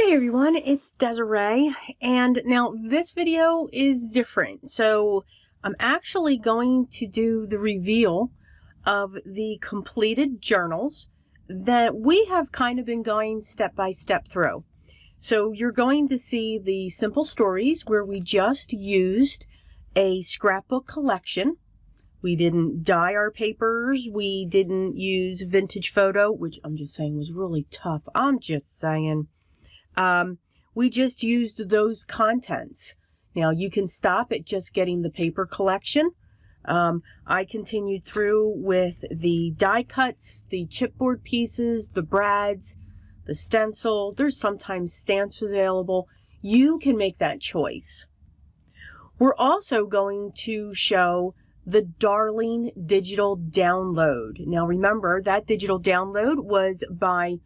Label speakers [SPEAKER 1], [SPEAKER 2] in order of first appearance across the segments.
[SPEAKER 1] Hey everyone, it's Desiree, and now this video is different. So I'm actually going to do the reveal of the completed journals that we have kind of been going step by step through. So you're going to see the simple stories where we just used a scrapbook collection. We didn't dye our papers. We didn't use vintage photo, which I'm just saying was really tough. I'm just saying. We just used those contents. Now you can stop at just getting the paper collection. I continued through with the die cuts, the chipboard pieces, the brads, the stencil. There's sometimes stamps available. You can make that choice. We're also going to show the Darling digital download. Now remember, that digital download was by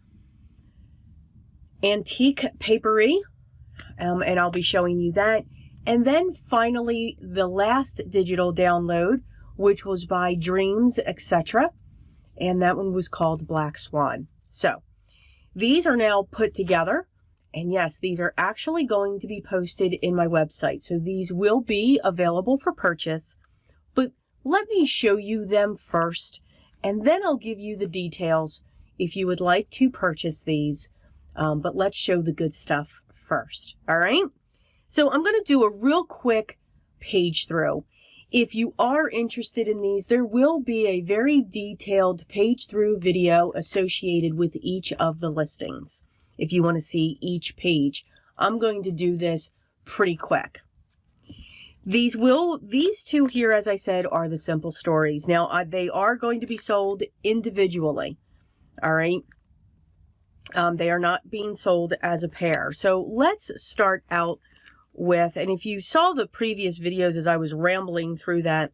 [SPEAKER 1] Antique Papery, and I'll be showing you that. And then finally, the last digital download, which was by Dreams, etc. And that one was called Black Swan. So these are now put together. And yes, these are actually going to be posted in my website. So these will be available for purchase. But let me show you them first, and then I'll give you the details if you would like to purchase these. But let's show the good stuff first. All right. So I'm going to do a real quick page through. If you are interested in these, there will be a very detailed page through video associated with each of the listings. If you want to see each page, I'm going to do this pretty quick. These two here, as I said, are the simple stories. Now, they are going to be sold individually. All right. They are not being sold as a pair. So let's start out with, and if you saw the previous videos as I was rambling through that,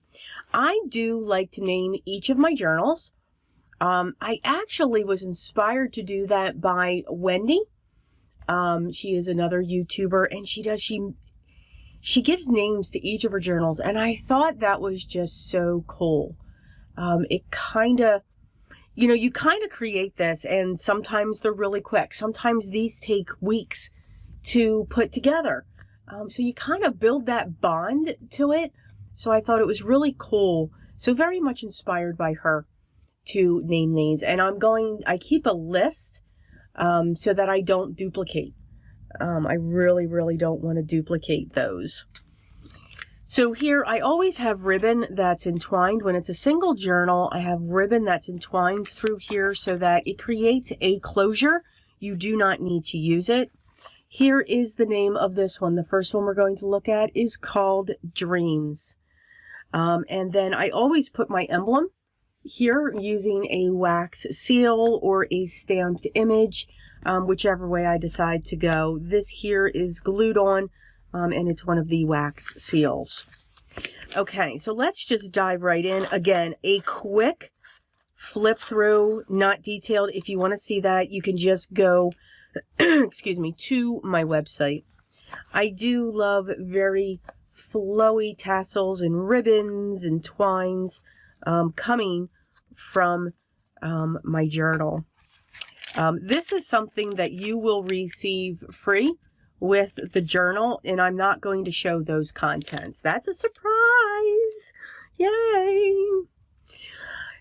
[SPEAKER 1] I do like to name each of my journals. I actually was inspired to do that by Wendy. She is another YouTuber, and she gives names to each of her journals, and I thought that was just so cool. It kind of, you kind of create this, and sometimes they're really quick. Sometimes these take weeks to put together. So you kind of build that bond to it. So I thought it was really cool. So very much inspired by her to name these. And I keep a list so that I don't duplicate. I really don't want to duplicate those. So here, I always have ribbon that's entwined. When it's a single journal, I have ribbon that's entwined through here so that it creates a closure. You do not need to use it. Here is the name of this one. The first one we're going to look at is called Dreams. And then I always put my emblem here using a wax seal or a stamped image, whichever way I decide to go. This here is glued on. And it's one of the wax seals. Okay, so let's just dive right in. Again, a quick flip through, not detailed. If you want to see that, you can just go, excuse me, to my website. I do love very flowy tassels and ribbons and twines coming from my journal. This is something that you will receive free with the journal, and I'm not going to show those contents. That's a surprise. Yay.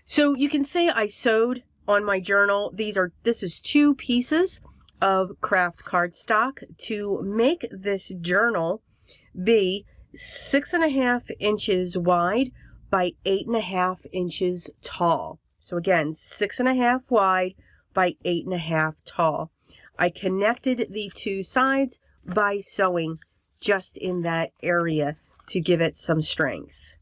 [SPEAKER 1] So you can see I sewed on my journal. This is 2 pieces of craft cardstock to make this journal be 6.5 inches wide by 8.5 inches tall. So again, 6.5 wide by 8.5 tall. I connected the 2 sides by sewing just in that area to give it some strength.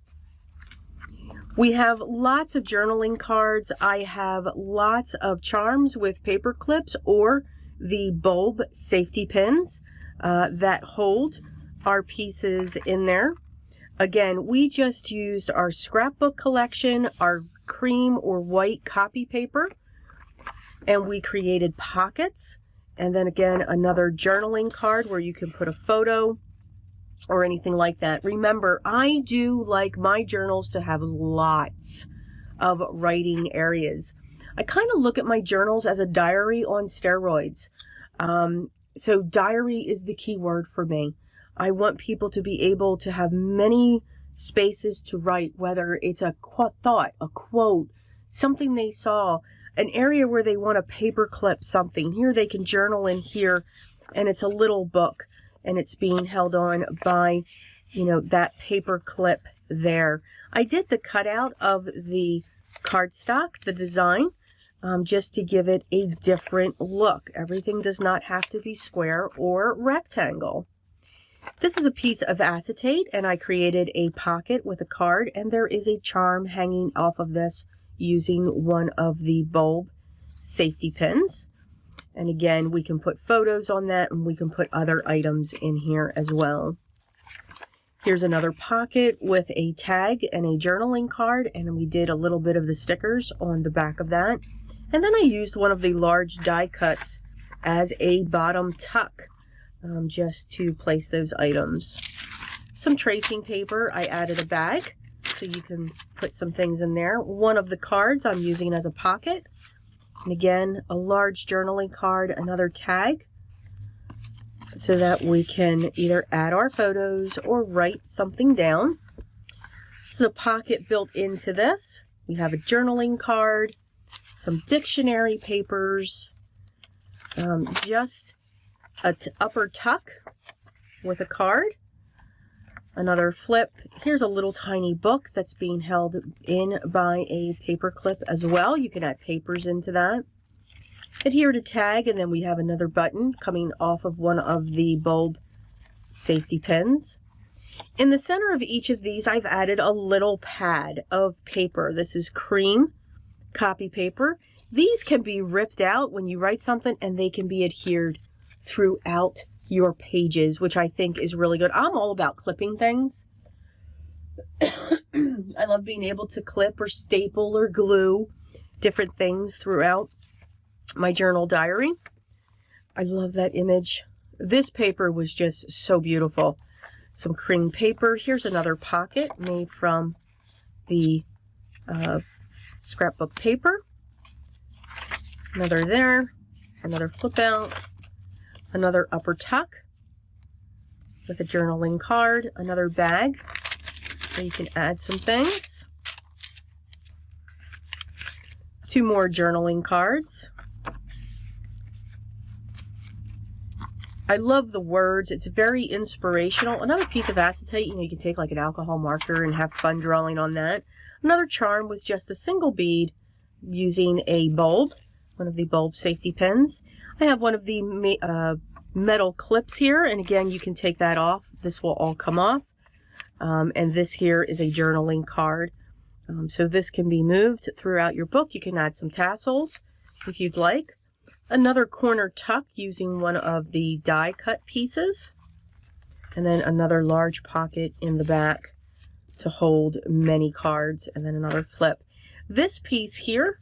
[SPEAKER 1] We have lots of journaling cards. I have lots of charms with paper clips or the bulb safety pins that hold our pieces in there. Again, we just used our scrapbook collection, our cream or white copy paper, and we created pockets. And then again, another journaling card where you can put a photo or anything like that. Remember, I do like my journals to have lots of writing areas. I kind of look at my journals as a diary on steroids. So diary is the key word for me. I want people to be able to have many spaces to write, whether it's a thought, a quote, something they saw, an area where they want to paper clip something. Here they can journal in here, and it's a little book, and it's being held on by, you know, that paper clip there. I did the cutout of the cardstock, the design, just to give it a different look. Everything does not have to be square or rectangle. This is a piece of acetate, and I created a pocket with a card, and there is a charm hanging off of this using one of the bulb safety pins. And again, we can put photos on that, and we can put other items in here as well. Here's another pocket with a tag and a journaling card, and we did a little bit of the stickers on the back of that. And then I used one of the large die cuts as a bottom tuck, just to place those items. Some tracing paper. I added a bag so you can put some things in there. One of the cards I'm using as a pocket. And again, a large journaling card, another tag, so that we can either add our photos or write something down. This is a pocket built into this. We have a journaling card, some dictionary papers, just an upper tuck with a card, another flip. Here's a little tiny book that's being held in by a paper clip as well. You can add papers into that. Adhere to tag, and then we have another button coming off of one of the bulb safety pins. In the center of each of these, I've added a little pad of paper. This is cream copy paper. These can be ripped out when you write something, and they can be adhered throughout your pages, which I think is really good. I'm all about clipping things. I love being able to clip or staple or glue different things throughout my journal diary. I love that image. This paper was just so beautiful. Some cream paper. Here's another pocket made from the scrapbook paper. Another there. Another flip out. Another upper tuck with a journaling card. Another bag where you can add some things. Two more journaling cards. I love the words. It's very inspirational. Another piece of acetate. You know, you can take like an alcohol marker and have fun drawing on that. Another charm with just a single bead using a bulb, one of the bulb safety pins. I have one of the metal clips here, and again, you can take that off. This will all come off. And this here is a journaling card. So this can be moved throughout your book. You can add some tassels if you'd like. Another corner tuck using one of the die cut pieces. And then another large pocket in the back to hold many cards, and then another flip. This piece here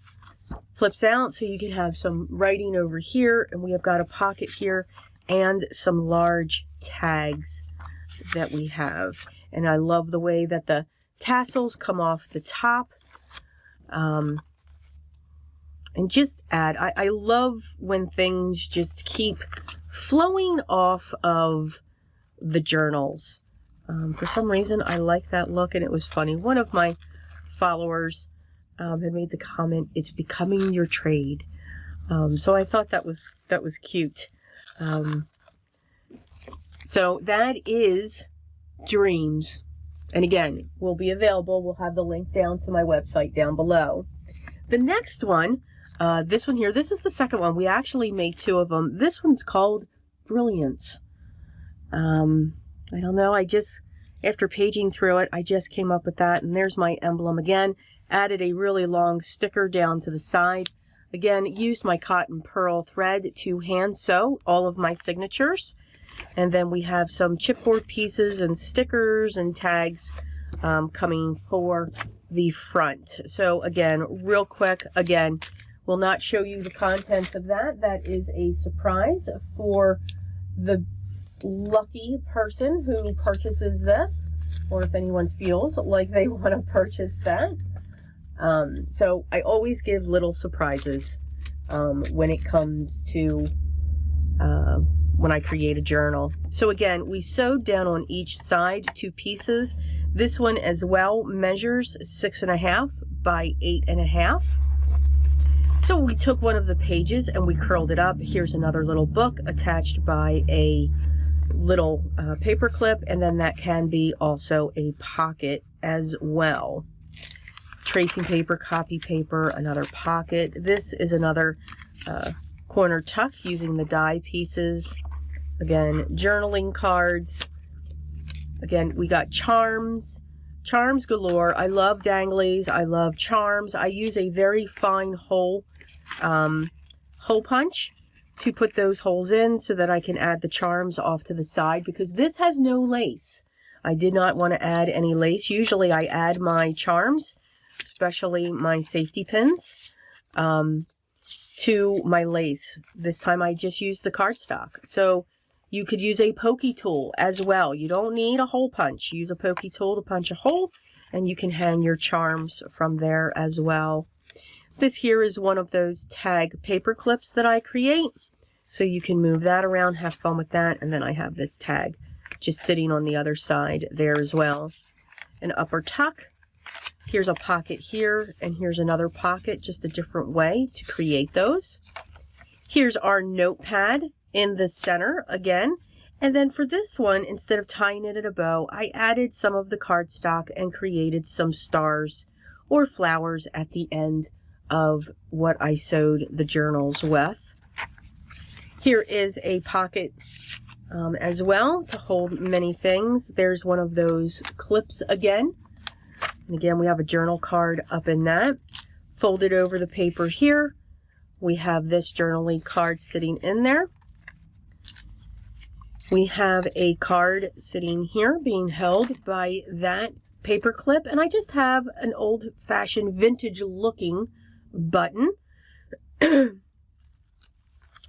[SPEAKER 1] flips out, so you can have some writing over here, and we have got a pocket here and some large tags that we have. And I love the way that the tassels come off the top. And just add, I love when things just keep flowing off of the journals. For some reason, I like that look, and it was funny. One of my followers had made the comment, "It's becoming your trade." So I thought that was cute. So that is Dreams. And again, will be available. We'll have the link down to my website down below. The next one, this one here, this is the second one. We actually made two of them. This one's called Brilliance. I don't know, after paging through it, I just came up with that, and there's my emblem again. Added a really long sticker down to the side. Again, used my cotton pearl thread to hand sew all of my signatures. And then we have some chipboard pieces and stickers and tags coming for the front. So again, real quick, again, will not show you the contents of that. That is a surprise for the lucky person who purchases this, or if anyone feels like they want to purchase that. So I always give little surprises when it comes to when I create a journal. So again, we sewed down on each side 2 pieces. This one as well measures 6.5 by 8.5. So we took one of the pages and we curled it up. Here's another little book attached by a little paper clip, and then that can be also a pocket as well. Tracing paper, copy paper, another pocket. This is another corner tuck using the die pieces. Again, journaling cards. Again, we got charms. Charms galore. I love danglies. I love charms. I use a very fine hole punch to put those holes in so that I can add the charms off to the side, because this has no lace. I did not want to add any lace. Usually I add my charms, especially my safety pins, to my lace. This time I just used the cardstock. So you could use a pokey tool as well. You don't need a hole punch. Use a pokey tool to punch a hole, and you can hang your charms from there as well. This here is one of those tag paper clips that I create. So you can move that around, have fun with that. And then I have this tag just sitting on the other side there as well. An upper tuck. Here's a pocket here, and here's another pocket, just a different way to create those. Here's our notepad in the center again. And then for this one, instead of tying it in a bow, I added some of the cardstock and created some stars or flowers at the end of what I sewed the journals with. Here is a pocket as well to hold many things. There's one of those clips again. And again, we have a journal card up in that. Folded over the paper here, we have this journaling card sitting in there. We have a card sitting here being held by that paper clip. And I just have an old-fashioned vintage looking button. And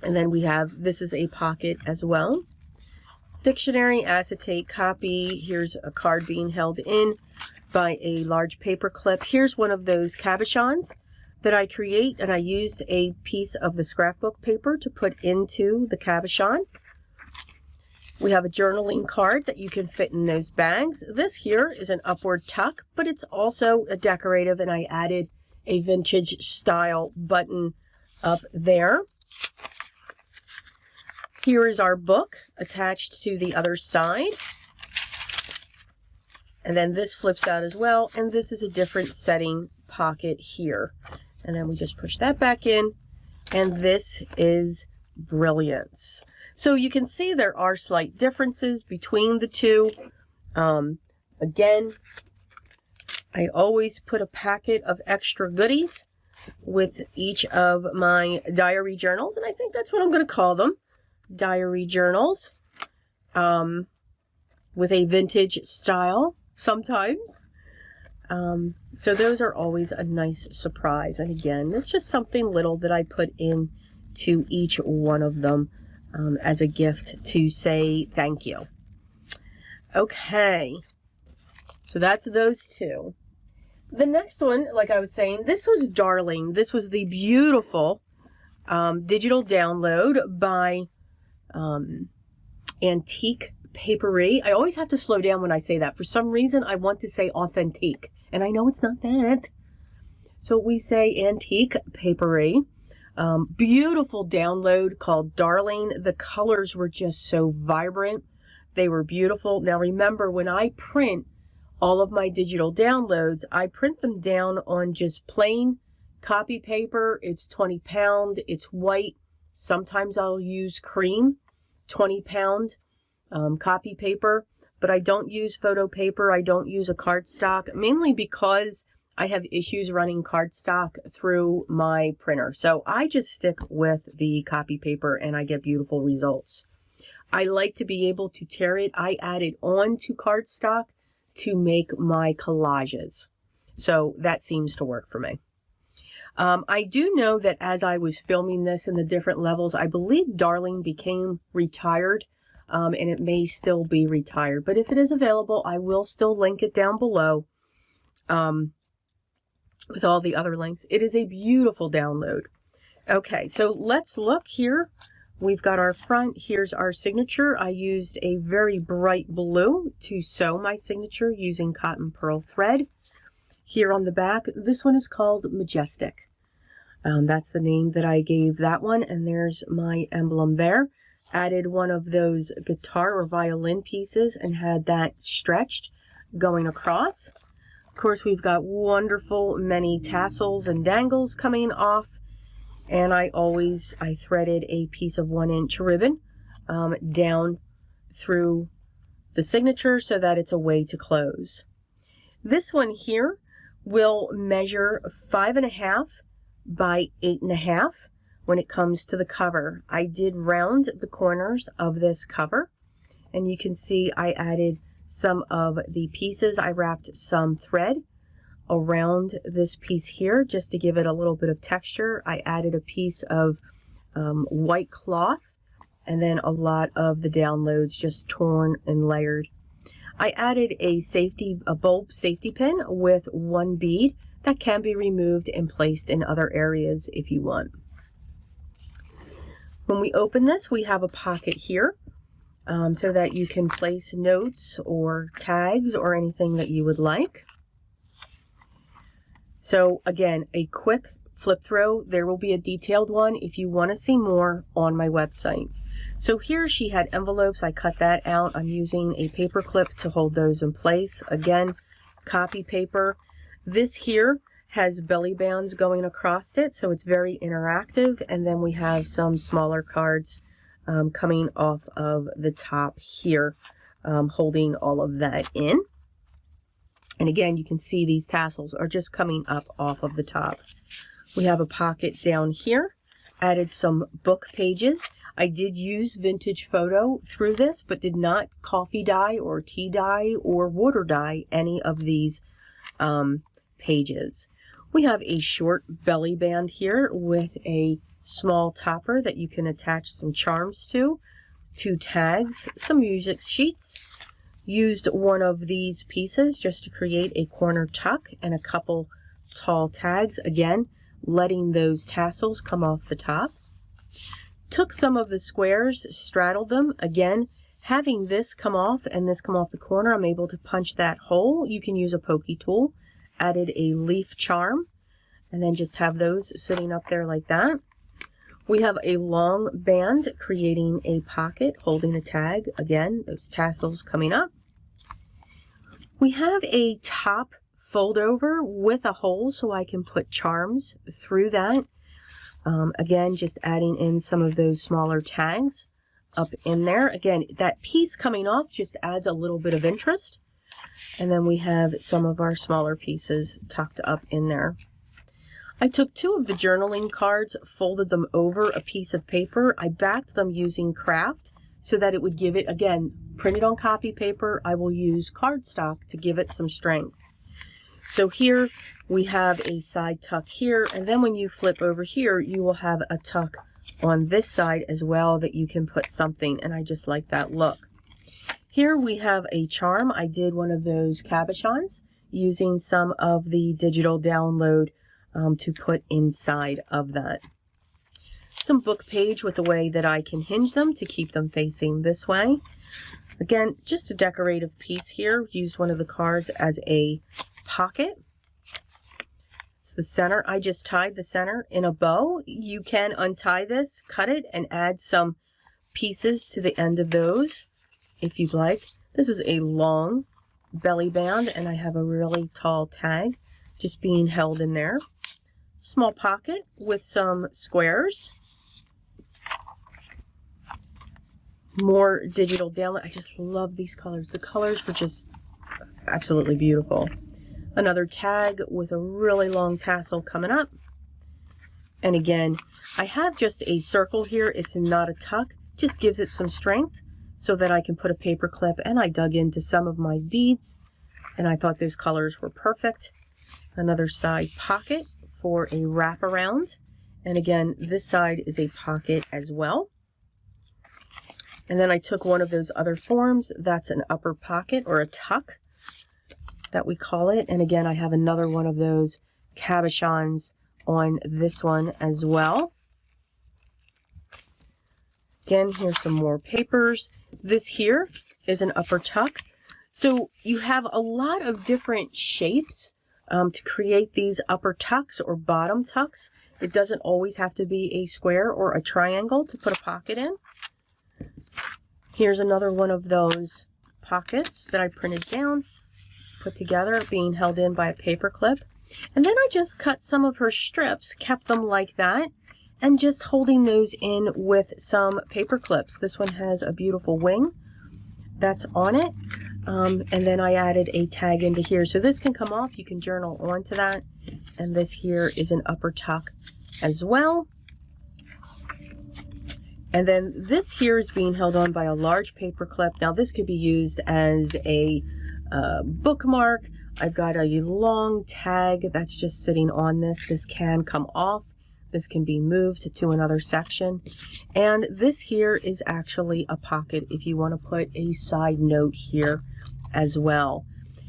[SPEAKER 1] then we have, this is a pocket as well. Dictionary, acetate, copy. Here's a card being held in by a large paper clip. Here's one of those cabochons that I create, and I used a piece of the scrapbook paper to put into the cabochon. We have a journaling card that you can fit in those bags. This here is an upward tuck, but it's also a decorative, and I added a vintage style button up there. Here is our book attached to the other side. And then this flips out as well. And this is a different setting pocket here. And then we just push that back in. And this is Brilliance. So you can see there are slight differences between the two. Again, I always put a packet of extra goodies with each of my diary journals. And I think that's what I'm going to call them. Diary journals. With a vintage style sometimes. So those are always a nice surprise. And again, it's just something little that I put in to each one of them as a gift to say thank you. Okay, so that's those two. The next one, like I was saying, this was Darling. This was the beautiful digital download by Antique Papery. I always have to slow down when I say that. For some reason, I want to say authentique, and I know it's not that. So we say Antique Papery. Beautiful download called Darling. The colors were just so vibrant. They were beautiful. Now remember, when I print all of my digital downloads, I print them down on just plain copy paper. It's 20 pound. It's white. Sometimes I'll use cream, 20 pound copy paper, but I don't use photo paper. I don't use a cardstock, mainly because I have issues running cardstock through my printer. So I just stick with the copy paper and I get beautiful results. I like to be able to tear it. I add it on to cardstock to make my collages. So that seems to work for me. I do know that as I was filming this in the different levels, I believe Darling became retired, and it may still be retired. But if it is available, I will still link it down below with all the other links. It is a beautiful download. Okay, so let's look here. We've got our front. Here's our signature. I used a very bright blue to sew my signature using cotton pearl thread. Here on the back, this one is called Majestic. That's the name that I gave that one, and there's my emblem there. Added one of those guitar or violin pieces and had that stretched going across. Of course, we've got wonderful many tassels and dangles coming off, and I threaded a piece of 1-inch ribbon down through the signature so that it's a way to close. This one here will measure 5.5 by 8.5 when it comes to the cover. I did round the corners of this cover, and you can see I added some of the pieces. I wrapped some thread around this piece here just to give it a little bit of texture. I added a piece of white cloth, and then a lot of the downloads just torn and layered. I added a bulb safety pin with 1 bead that can be removed and placed in other areas if you want. When we open this, we have a pocket here so that you can place notes or tags or anything that you would like. So again, a quick flip through. There will be a detailed one if you want to see more on my website. So here she had envelopes. I cut that out. I'm using a paper clip to hold those in place. Again, copy paper. This here has belly bands going across it, so it's very interactive. And then we have some smaller cards coming off of the top here, holding all of that in. And again, you can see these tassels are just coming up off of the top. We have a pocket down here, added some book pages. I did use vintage photo through this, but did not coffee dye or tea dye or water dye any of these pages. We have a short belly band here with a small topper that you can attach some charms to, 2 tags, some music sheets. Used one of these pieces just to create a corner tuck and a couple tall tags, again letting those tassels come off the top. Took some of the squares, straddled them. Again, having this come off and this come off the corner, I'm able to punch that hole. You can use a pokey tool. Added a leaf charm, and then just have those sitting up there like that. We have a long band creating a pocket holding a tag. Again, those tassels coming up. We have a top fold over with a hole so I can put charms through that. Again, just adding in some of those smaller tags up in there. Again, that piece coming off just adds a little bit of interest. And then we have some of our smaller pieces tucked up in there. I took 2 of the journaling cards, folded them over a piece of paper. I backed them using craft so that it would give it, again, printed on copy paper. I will use cardstock to give it some strength. So here we have a side tuck here, and then when you flip over here, you will have a tuck on this side as well that you can put something, and I just like that look. Here we have a charm. I did one of those cabochons using some of the digital download to put inside of that. Some book page with the way that I can hinge them to keep them facing this way. Again, just a decorative piece here. Used one of the cards as a pocket. It's the center. I just tied the center in a bow. You can untie this, cut it, and add some pieces to the end of those if you'd like. This is a long belly band, and I have a really tall tag just being held in there. Small pocket with some squares. More digital download. I just love these colors. The colors were just absolutely beautiful. Another tag with a really long tassel coming up. And again, I have just a circle here. It's not a tuck. Just gives it some strength so that I can put a paper clip, and I dug into some of my beads and I thought those colors were perfect. Another side pocket for a wraparound. And again, this side is a pocket as well. And then I took one of those other forms. That's an upper pocket or a tuck that we call it. And again, I have another one of those cabochons on this one as well. Again, here's some more papers. This here is an upper tuck. So you have a lot of different shapes to create these upper tucks or bottom tucks. It doesn't always have to be a square or a triangle to put a pocket in. Here's another one of those pockets that I printed down, put together, being held in by a paper clip. And then I just cut some of her strips, kept them like that, and just holding those in with some paper clips. This one has a beautiful wing that's on it. And then I added a tag into here. So this can come off. You can journal onto that. And this here is an upper tuck as well. And then this here is being held on by a large paper clip. Now this could be used as a bookmark. I've got a long tag that's just sitting on this. This can come off. This can be moved to another section. And this here is actually a pocket if you want to put a side note here as well.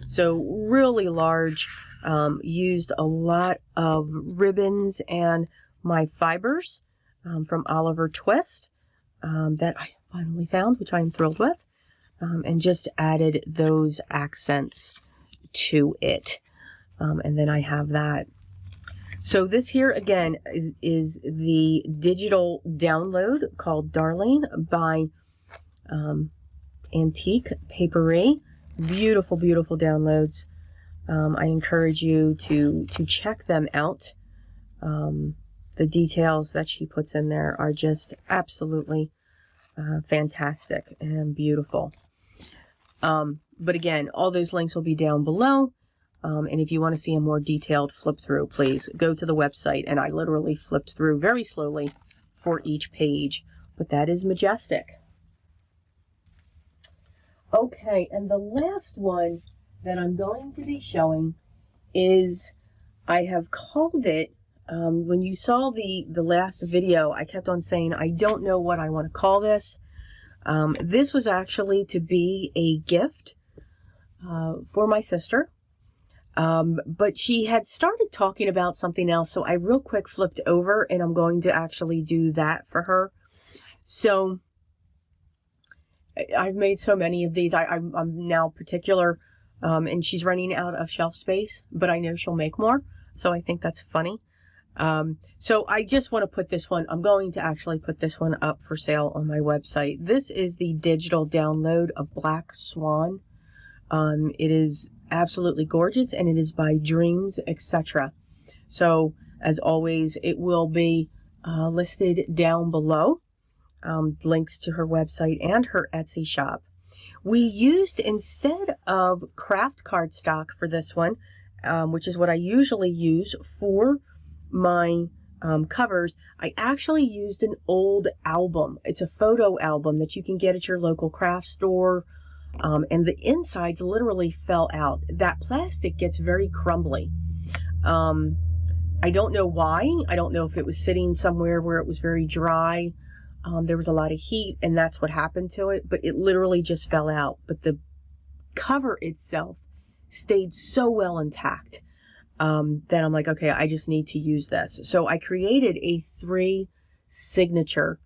[SPEAKER 1] So really large. Used a lot of ribbons and my fibers from Oliver Twist that I finally found, which I'm thrilled with, and just added those accents to it. And then I have that. So this here again is the digital download called Darling by Antique Papery. Beautiful, beautiful downloads. I encourage you to check them out. The details that she puts in there are just absolutely fantastic and beautiful. But again, all those links will be down below. And if you want to see a more detailed flip through, please go to the website. And I literally flipped through very slowly for each page. But that is Majestic. Okay, and the last one that I'm going to be showing is, I have called it, when you saw the last video, I kept on saying, I don't know what I want to call this. This was actually to be a gift for my sister. But she had started talking about something else, so I real quick flipped over, and I'm going to actually do that for her. So I've made so many of these. I'm now particular, and she's running out of shelf space, but I know she'll make more, so I think that's funny. So I just want to put this one, I'm going to actually put this one up for sale on my website. This is the digital download of Black Swan. It is absolutely gorgeous, and it is by Dreams, etc. So as always, it will be listed down below, links to her website and her Etsy shop. We used, instead of craft cardstock for this one, which is what I usually use for my covers, I actually used an old album. It's a photo album that you can get at your local craft store. And the insides literally fell out. That plastic gets very crumbly. I don't know why. I don't know if it was sitting somewhere where it was very dry. There was a lot of heat, and that's what happened to it. But it literally just fell out. But the cover itself stayed so well intact that I'm like, okay, I just need to use this. So I created a 3 signature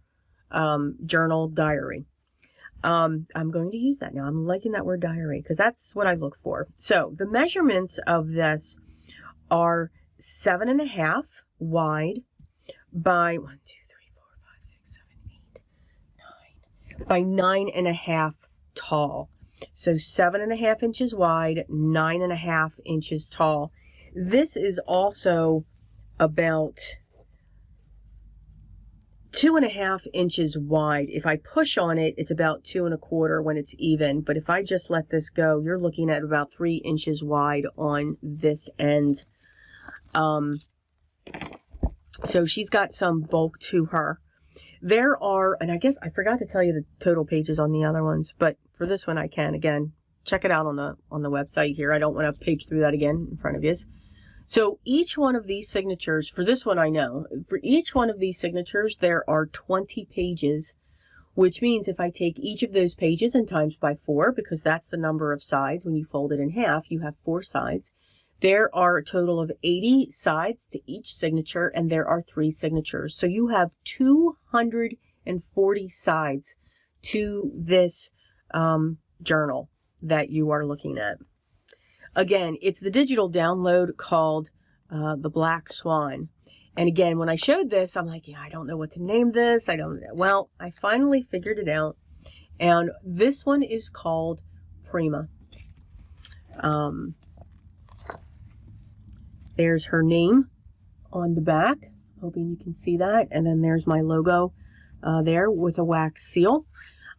[SPEAKER 1] journal diary. I'm going to use that now. I'm liking that word diary because that's what I look for. So the measurements of this are 7.5 wide by 1, 2, 3, 4, 5, 6, 7, 8, 9 by 9.5 tall. So 7.5 inches wide, 9.5 inches tall. This is also about 2.5 inches wide. If I push on it, it's about 2 1/4 when it's even. But if I just let this go, you're looking at about 3 inches wide on this end. So she's got some bulk to her. There are, and I guess I forgot to tell you the total pages on the other ones, but for this one I can. Again, check it out on the website here. I don't want to page through that again in front of you. So each one of these signatures, for this one I know, for each one of these signatures there are 20 pages, which means if I take each of those pages and times by 4, because that's the number of sides, when you fold it in half, you have 4 sides. There are a total of 80 sides to each signature, and there are 3 signatures. So you have 250 140 sides to this journal that you are looking at. Again, it's the digital download called the Black Swan. And again, when I showed this, I'm like, yeah, I don't know what to name this. I don't know. Well, I finally figured it out. And this one is called Prima. There's her name on the back. Hoping you can see that. And then there's my logo there with a wax seal.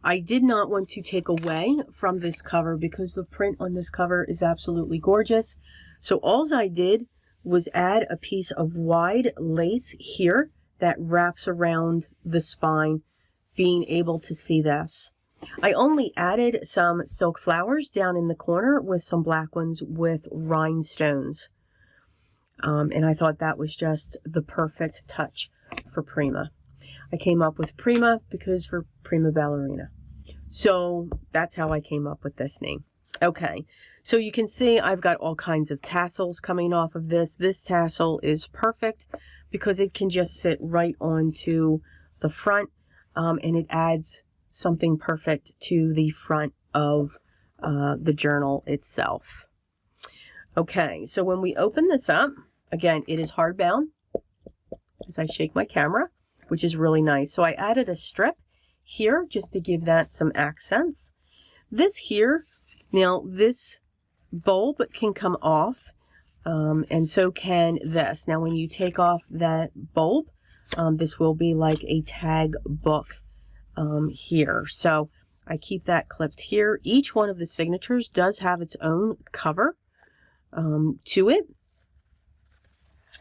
[SPEAKER 1] I did not want to take away from this cover because the print on this cover is absolutely gorgeous. So all I did was add a piece of wide lace here that wraps around the spine, being able to see this. I only added some silk flowers down in the corner with some black ones with rhinestones. And I thought that was just the perfect touch for Prima. I came up with Prima because for Prima Ballerina. So that's how I came up with this name. Okay, so you can see I've got all kinds of tassels coming off of this. This tassel is perfect because it can just sit right onto the front, and it adds something perfect to the front of the journal itself. Okay, so when we open this up, again, it is hardbound as I shake my camera, which is really nice. So I added a strip here just to give that some accents. This here, now this bulb can come off, and so can this. Now when you take off that bulb, this will be like a tag book here. So I keep that clipped here. Each one of the signatures does have its own cover to it,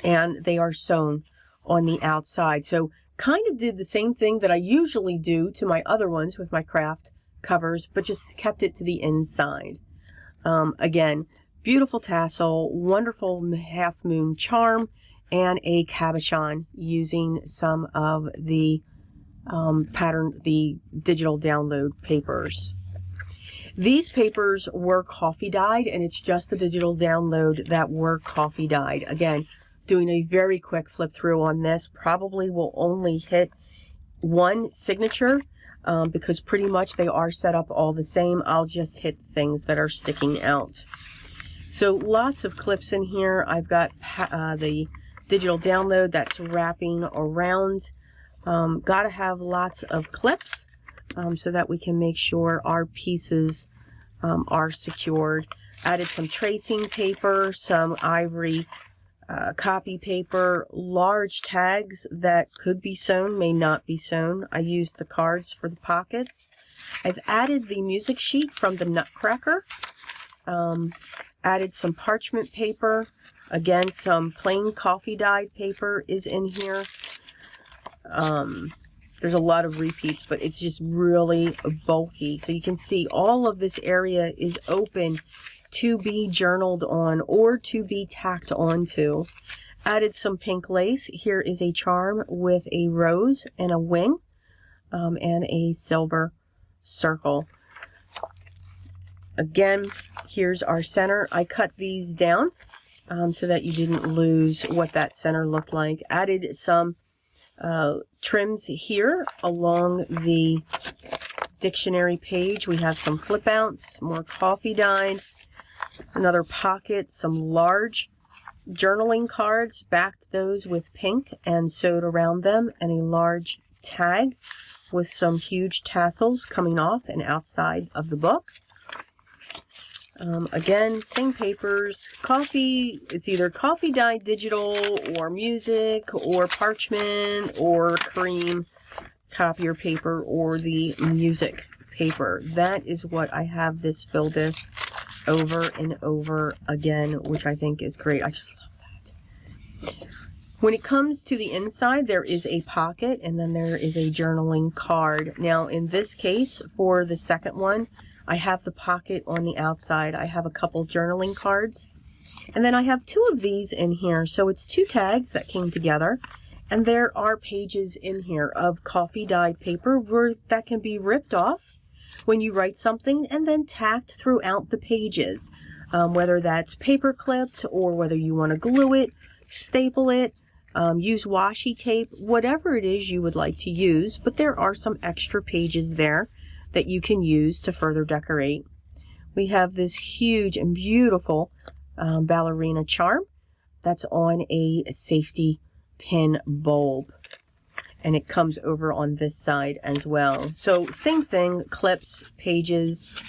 [SPEAKER 1] and they are sewn on the outside. So kind of did the same thing that I usually do to my other ones with my craft covers, but just kept it to the inside. Again, beautiful tassel, wonderful half moon charm, and a cabochon using some of the the digital download papers. These papers were coffee dyed, and it's just the digital download that were coffee dyed. Again, doing a very quick flip through on this, probably will only hit one signature because pretty much they are set up all the same. I'll just hit things that are sticking out. So lots of clips in here. I've got the digital download that's wrapping around. Got to have lots of clips so that we can make sure our pieces are secured. Added some tracing paper, some ivory copy paper, large tags that could be sewn, may not be sewn. I used the cards for the pockets. I've added the music sheet from the Nutcracker. Added some parchment paper. Again, some plain coffee dyed paper is in here. There's a lot of repeats, but it's just really bulky. So you can see all of this area is open to be journaled on or to be tacked onto. Added some pink lace. Here is a charm with a rose and a wing, and a silver circle. Again, here's our center. I cut these down so that you didn't lose what that center looked like. Added some trims here along the dictionary page. We have some flip outs, more coffee dyed, another pocket, some large journaling cards, backed those with pink and sewed around them, and a large tag with some huge tassels coming off and outside of the book. Again, same papers, coffee, it's either coffee dyed digital or music or parchment or cream copier paper or the music paper. That is what I have this filled with over and over again, which I think is great. I just love that. When it comes to the inside, there is a pocket and then there is a journaling card. Now, in this case, for the second one, I have the pocket on the outside. I have a couple journaling cards. And then I have two of these in here. So it's two tags that came together. And there are pages in here of coffee dyed paper where that can be ripped off when you write something and then tacked throughout the pages. Whether that's paper clipped or whether you want to glue it, staple it, Use washi tape, whatever it is you would like to use, but there are some extra pages there that you can use to further decorate. We have this huge and beautiful ballerina charm that's on a safety pin bulb, and it comes over on this side as well. So same thing, clips, pages.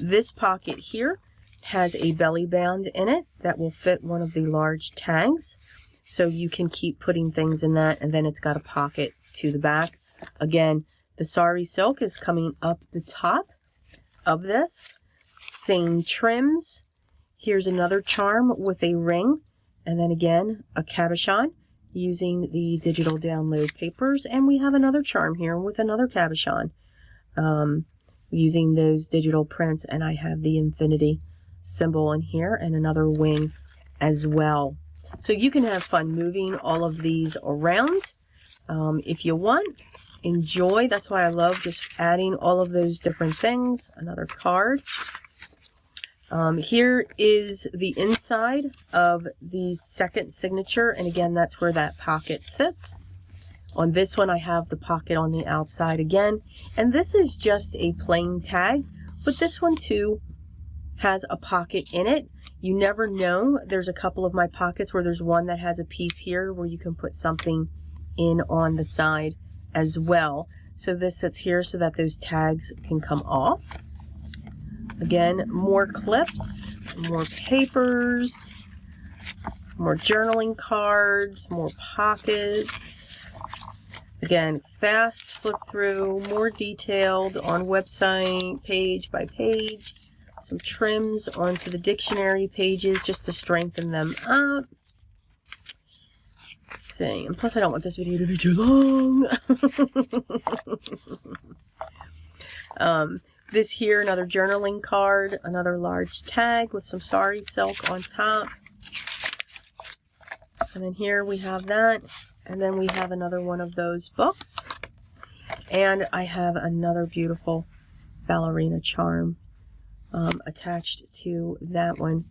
[SPEAKER 1] This pocket here has a belly band in it that will fit one of the large tags, so you can keep putting things in that, and then it's got a pocket to the back. Again, the sari silk is coming up the top of this. Same trims. Here's another charm with a ring, and then again a cabochon using the digital download papers, and we have another charm here with another cabochon using those digital prints, and I have the infinity symbol in here and another wing as well. So you can have fun moving all of these around if you want. Enjoy. That's why I love just adding all of those different things. Another card. Here is the inside of the second signature, and again, that's where that pocket sits. On this one, I have the pocket on the outside again, and this is just a plain tag, but this one too has a pocket in it. You never know. There's a couple of my pockets where there's one that has a piece here where you can put something in on the side as well. So this sits here so that those tags can come off. Again, more clips, more papers, more journaling cards, more pockets. Again, fast flip through, more detailed on website, page by page. Some trims onto the dictionary pages just to strengthen them up. See, and plus I don't want this video to be too long. This here, another journaling card, another large tag with some sari silk on top. And then here we have that. And then we have another one of those books. And I have another beautiful ballerina charm attached to that one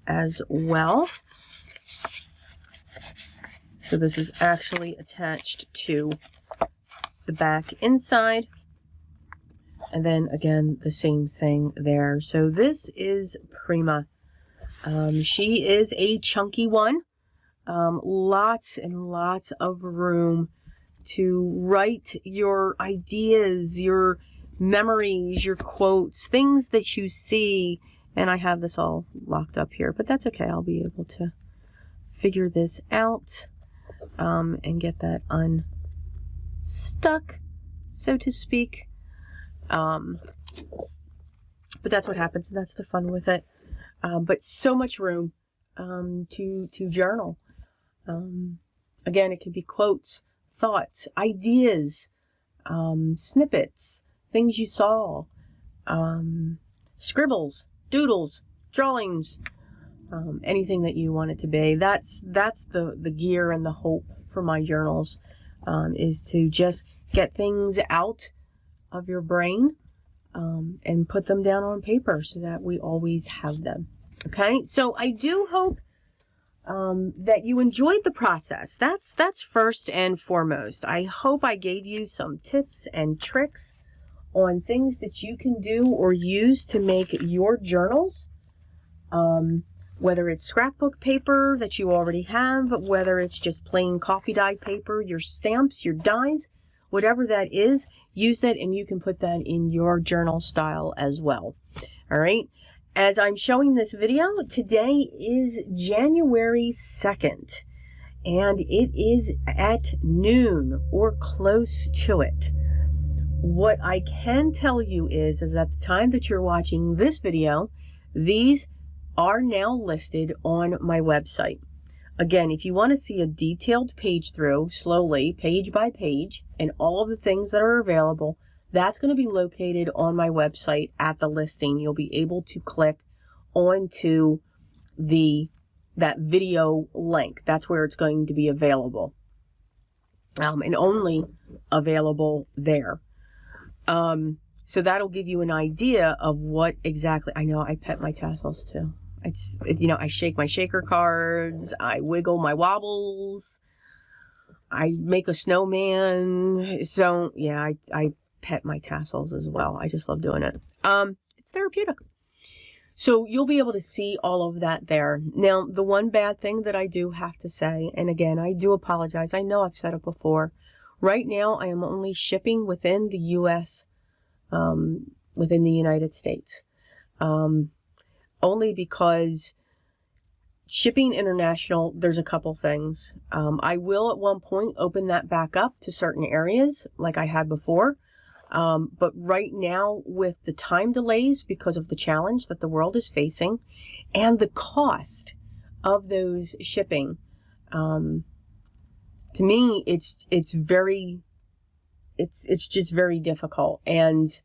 [SPEAKER 1] as well. So this is actually attached to the back inside. And then again, the same thing there. So this is Prima. She is a chunky one. Lots and lots of room to write your ideas, your memories, your quotes, things that you see. And I have this all locked up here, but that's okay. I'll be able to figure this out and get that unstuck, so to speak. But that's what happens, and that's the fun with it. But so much room to journal. Again, it could be quotes, thoughts, ideas, snippets, things you saw, scribbles, doodles, drawings, anything that you want it to be. That's the gear and the hope for my journals, is to just get things out of your brain and put them down on paper so that we always have them. Okay, so I do hope that you enjoyed the process. That's first and foremost. I hope I gave you some tips and tricks on things that you can do or use to make your journals, whether it's scrapbook paper that you already have, whether it's just plain coffee dye paper, your stamps, your dies, whatever that is, use that and you can put that in your journal style as well. All right. As I'm showing this video, today is January 2nd, and it is at noon or close to it. What I can tell you is at the time that you're watching this video, these are now listed on my website. Again, if you want to see a detailed page through, slowly, page by page, and all of the things that are available, that's going to be located on my website at the listing. You'll be able to click onto that video link. That's where it's going to be available. And only available there. So that'll give you an idea of what exactly. I know I pet my tassels too. I shake my shaker cards. I wiggle my wobbles. I make a snowman. So yeah, I pet my tassels as well. I just love doing it. It's therapeutic. So you'll be able to see all of that there. Now, the one bad thing that I do have to say, and again, I do apologize. I know I've said it before. Right now, I am only shipping within the U.S., within the United States. Only because shipping international, there's a couple things. I will at one point open that back up to certain areas like I had before. But right now, with the time delays because of the challenge that the world is facing and the cost of those shipping, to me, it's just very difficult. And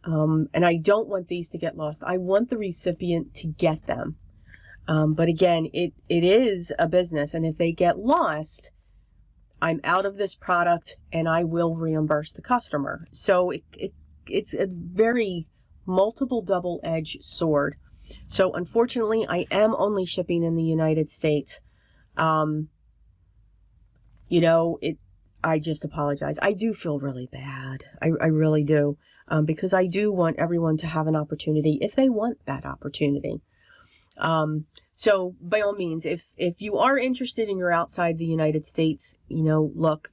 [SPEAKER 1] I don't want these to get lost. I want the recipient to get them. But again, it is a business. And if they get lost, I'm out of this product and I will reimburse the customer. So it's a very multiple double-edged sword. So unfortunately, I am only shipping in the United States. You know, I just apologize. I do feel really bad. I really do. Because I do want everyone to have an opportunity if they want that opportunity. So by all means, if you are interested and you're outside the United States, you know, look,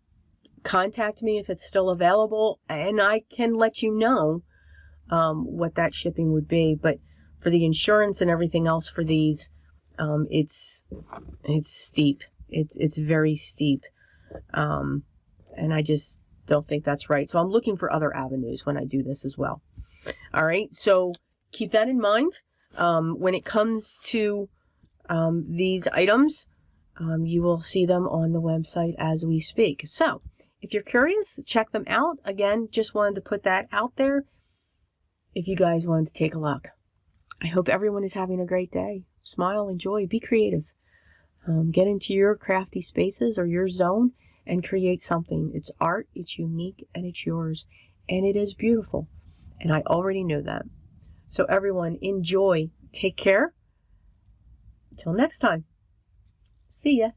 [SPEAKER 1] contact me if it's still available and I can let you know, what that shipping would be. But for the insurance and everything else for these, it's steep. It's very steep. And I just don't think that's right. So I'm looking for other avenues when I do this as well. All right. So keep that in mind. When it comes to these items, you will see them on the website as we speak. So if you're curious, check them out. Again, just wanted to put that out there if you guys wanted to take a look. I hope everyone is having a great day. Smile, enjoy, be creative. Get into your crafty spaces or your zone and create something. It's art, it's unique, and it's yours. And it is beautiful. And I already know that. So everyone, enjoy. Take care. Until next time. See ya.